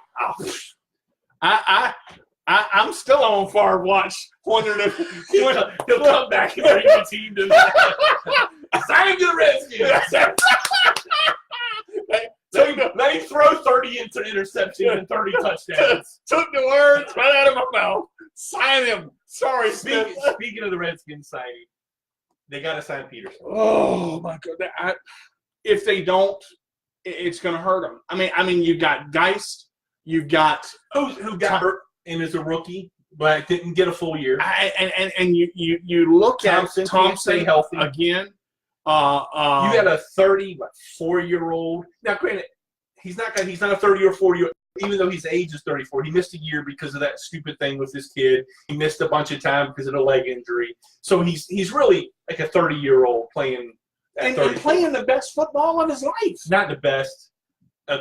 I'm still on Favre watch, wondering if he'll come back and bring the team to sign him to the Redskins. Let him throw 30 interceptions and 30 touchdowns. Took the words right out of my mouth. Sign him. Sorry, Speaking of the Redskins signing, they got to sign Peterson. Oh my God! If they don't, it's going to hurt them. I mean, you've got Geist. You've got who got hurt and is a rookie, but didn't get a full year. And you look at Thompson stay healthy again. You got a 34-year-old. Now, granted, he's not a 30 or 40-year-old. Even though his age is 34, he missed a year because of that stupid thing with his kid. He missed a bunch of time because of a leg injury. So he's really like a 30-year-old playing and playing the best football of his life. Not the best.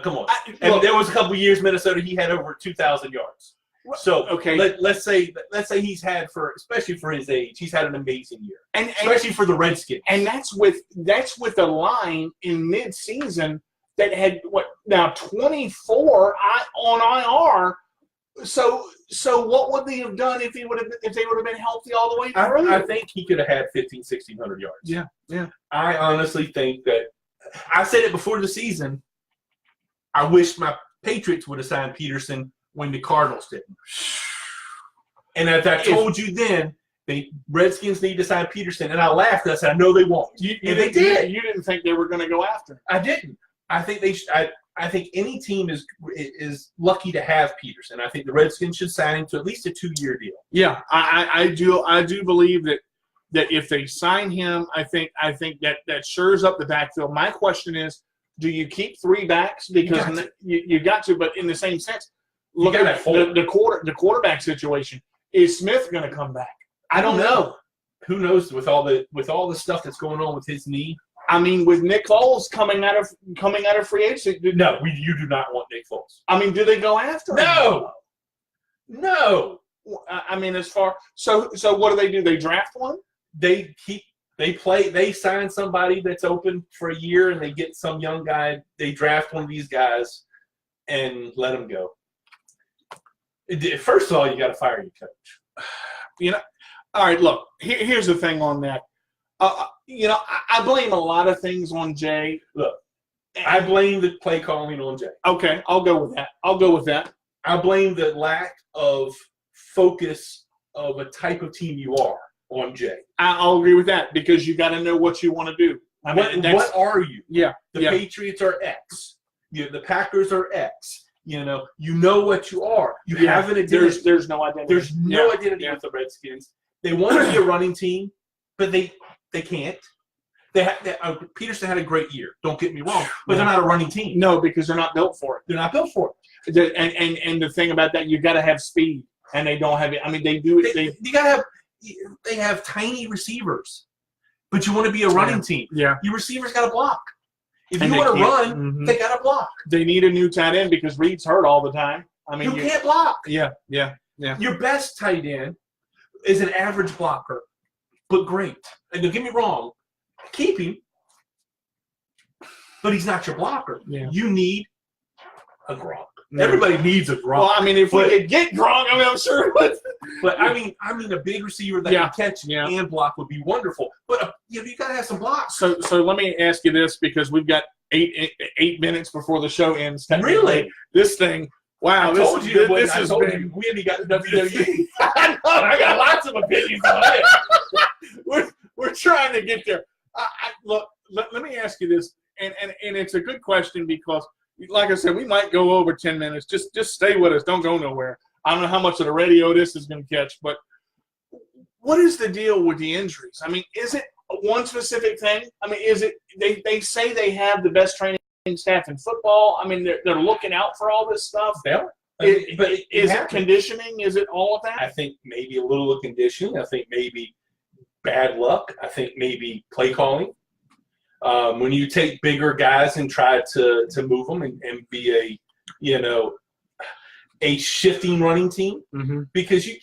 Come on. There was a couple of years Minnesota he had over 2,000 yards. So okay, let's say he's had especially for his age, he's had an amazing year, and especially for the Redskins. And that's with a line in mid-season that had 24 on IR. So what would they have done if they would have been healthy all the way through? I think he could have had 1,500-1,600 yards. Yeah. I honestly think that I said it before the season. I wish my Patriots would have signed Peterson when the Cardinals didn't. And as I told you then, the Redskins need to sign Peterson, and I laughed. I said, I know they won't. They did. You didn't think they were going to go after him. I didn't. I think they. I think any team is lucky to have Peterson. I think the Redskins should sign him to at least a 2-year deal. Yeah, I do believe that if they sign him, I think that shores up the backfield. My question is, do you keep 3 backs? Because you got to, but in the same sense, look at the quarterback situation. Is Smith going to come back? I don't know. Who knows with all the stuff that's going on with his knee? I mean, with Nick Foles coming out of free agency. No, you do not want Nick Foles. I mean, do they go after him? No. I mean, so what do? They draft one? They sign somebody that's open for a year, and they get some young guy. They draft one of these guys and let him go. First of all, you got to fire your coach. All right, look, here's the thing on that. I blame a lot of things on Jay. Look, I blame the play calling on Jay. Okay, I'll go with that. I blame the lack of focus of a type of team you are on Jay. I'll agree with that because you got to know what you want to do. What are you? Yeah. The Patriots are X. The Packers are X. You know what you are. You have an identity. There's no identity. There's no identity with the Redskins. They want to be a running team, but they can't. Peterson had a great year. Don't get me wrong, but they're not a running team. No, because they're not built for it. They're not built for it. And the thing about that, you got to have speed, and they don't have it. I mean, they do it. They have tiny receivers, but you want to be a running team. Yeah, your receivers got to block. If you want to run, they got to block. They need a new tight end because Reed's hurt all the time. I mean, you can't block. Yeah. Your best tight end is an average blocker, but great. And don't get me wrong, keep him, but he's not your blocker. Yeah. You need a Gronk. Yeah. Everybody needs a Gronk. Well, I mean, if we could get Gronk, I mean, I'm sure it would. But I mean, a big receiver that can catch and block would be wonderful. But you got to have some blocks. So let me ask you this because we've got eight minutes before the show ends. Really? This thing. Wow, this has been. We haven't got WWE. I got lots of opinions on it. We're trying to get there. Look, let me ask you this, and it's a good question because, like I said, we might go over 10 minutes. Just stay with us. Don't go nowhere. I don't know how much of the radio this is going to catch, but what is the deal with the injuries? I mean, is it one specific thing? I mean, is it they say they have the best training staff in football? I mean, they're looking out for all this stuff. Yeah. But is it conditioning? Is it all of that? I think maybe a little of conditioning. I think maybe bad luck. I think maybe play calling. When you take bigger guys and try to move them and be a shifting running team, because you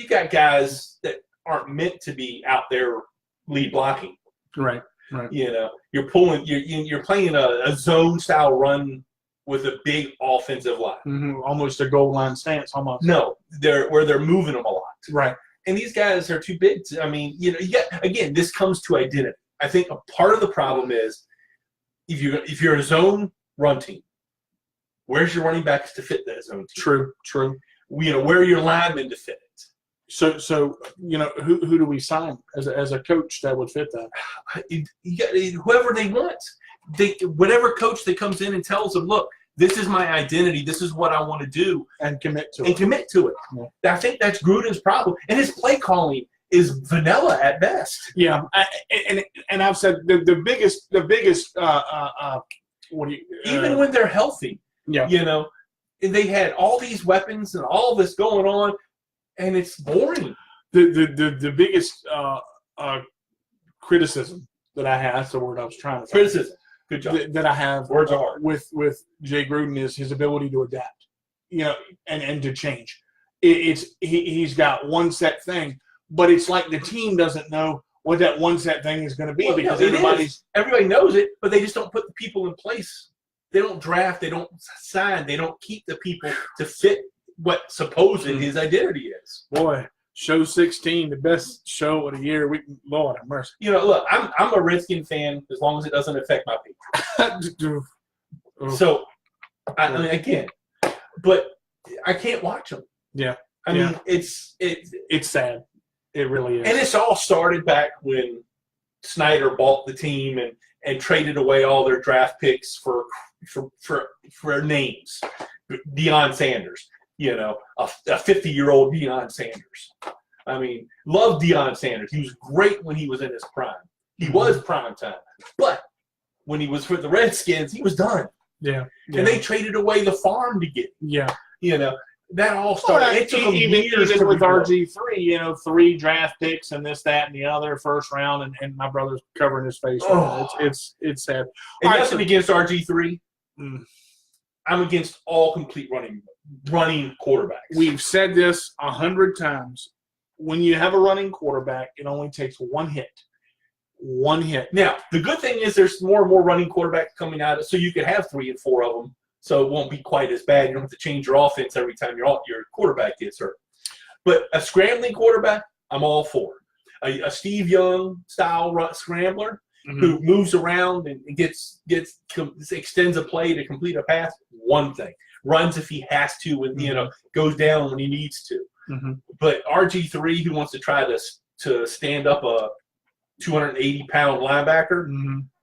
got guys that aren't meant to be out there lead blocking. Right. You're playing a zone style run with a big offensive line. Almost a goal line stance, almost. No, they're moving them a lot. Right. And these guys are too big again, this comes to identity. I think a part of the problem is if you're a zone run team, where's your running backs to fit that zone team? True. Where are your linemen to fit it? So who do we sign as a coach that would fit that? Whoever they want. Whatever coach that comes in and tells them, look, this is my identity. This is what I want to do. And commit to it. Yeah. I think that's Gruden's problem. And his play calling is vanilla at best. Yeah. And I've said the biggest even when they're healthy, they had all these weapons and all this going on, and it's boring. The biggest criticism that I have, that's the word I was trying to say. Criticism. Good job. That I have words are hard. with Jay Gruden is his ability to adapt, and to change. He's got one set thing, but it's like the team doesn't know what that one set thing is going to be because everybody knows it, but they just don't put the people in place. They don't draft, they don't sign, they don't keep the people to fit what supposed his identity is. Boy. Show 16, the best show of the year. Lord have mercy. Look, I'm a Redskin fan as long as it doesn't affect my Patriots. So, I mean, again, but I can't watch them. Yeah. I mean, it's sad. It really is. And it's all started back when Snyder bought the team and traded away all their draft picks for for names. Deion Sanders, a 50-year-old Deion Sanders. I mean, love Deion Sanders. He was great when he was in his prime. He was prime time. But when he was with the Redskins, he was done. Yeah. And they traded away the farm to get him. Yeah. That all started. It took even years to with rebuild. RG3, 3 draft picks and this, that, and the other, first round, and my brother's covering his face. It's sad. And All nothing against RG3. Mm. I'm against all complete running quarterbacks. We've said this 100 times. When you have a running quarterback, it only takes one hit. One hit. Now, the good thing is there's more and more running quarterbacks coming out, so you could have 3 and 4 of them, so it won't be quite as bad. You don't have to change your offense every time your quarterback gets hurt. But a scrambling quarterback, I'm all for. A Steve Young style scrambler who moves around and extends a play to complete a pass, one thing. Runs if he has to, and goes down when he needs to. But RG3, who wants to try to stand up a 280-pound linebacker,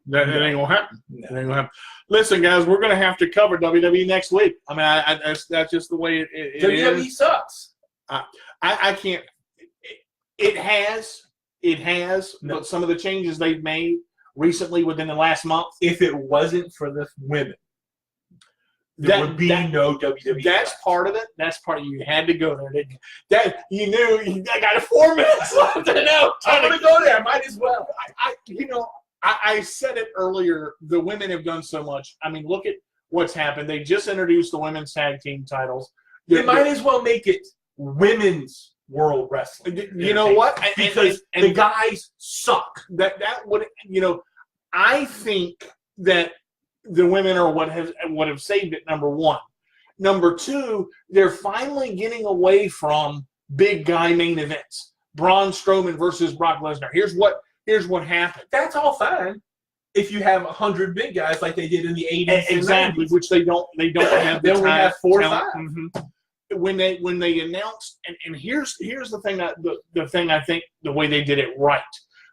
that ain't gonna happen. That ain't gonna happen. Listen, guys, we're gonna have to cover WWE next week. I mean, that's just the way it WWE is. sucks. I can't. It has, but some of the changes they've made recently within the last month. If it wasn't for the women, there would be no WWE. That's part of it. That's part of it. You had to go there. You knew. I got 4 minutes left. I know. I'm going to go there. I might as well. I said it earlier. The women have done so much. I mean, look at what's happened. They just introduced the women's tag team titles. They might as well make it women's world wrestling. You know what? Because the guys suck. That would I think that the women are what have saved it. Number one. Number two, they're finally getting away from big guy main events. Braun Strowman versus Brock Lesnar. Here's what happened. That's all fine if you have 100 big guys like they did in the 80s. Exactly, and 90s. Which they don't have. They only have 4 or 5. When they announced, and here's the thing the thing I think the way they did it right.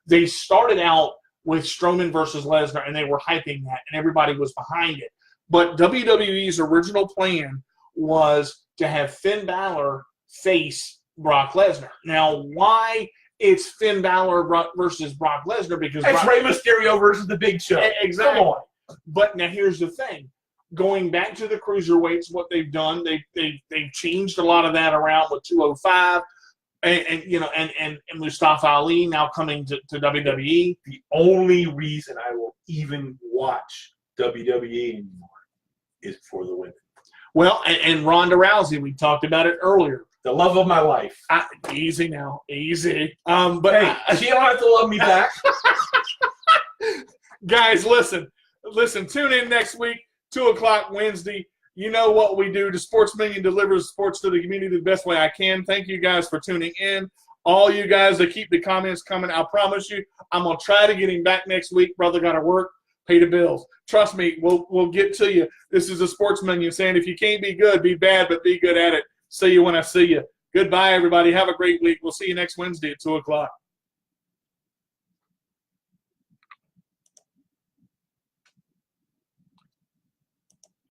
They started out with Strowman versus Lesnar, and they were hyping that, and everybody was behind it. But WWE's original plan was to have Finn Balor face Brock Lesnar. Now, why it's Finn Balor versus Brock Lesnar? Because it's Rey Mysterio versus The Big Show. Exactly. Come on. But now here's the thing. Going back to the cruiserweights, what they've done, they've changed a lot of that around with 205. And Mustafa Ali now coming to WWE. The only reason I will even watch WWE anymore is for the women. Well, and Ronda Rousey, we talked about it earlier. The love of my life. Easy now, easy. But hey, she don't have to love me back. Guys, listen. Tune in next week, 2:00 Wednesday. You know what we do. The Sports Minion delivers sports to the community the best way I can. Thank you guys for tuning in. All you guys that keep the comments coming, I promise you, I'm going to try to get him back next week. Brother got to work, pay the bills. Trust me, we'll get to you. This is a Sports Minion saying if you can't be good, be bad, but be good at it. See you when I see you. Goodbye, everybody. Have a great week. We'll see you next Wednesday at 2:00.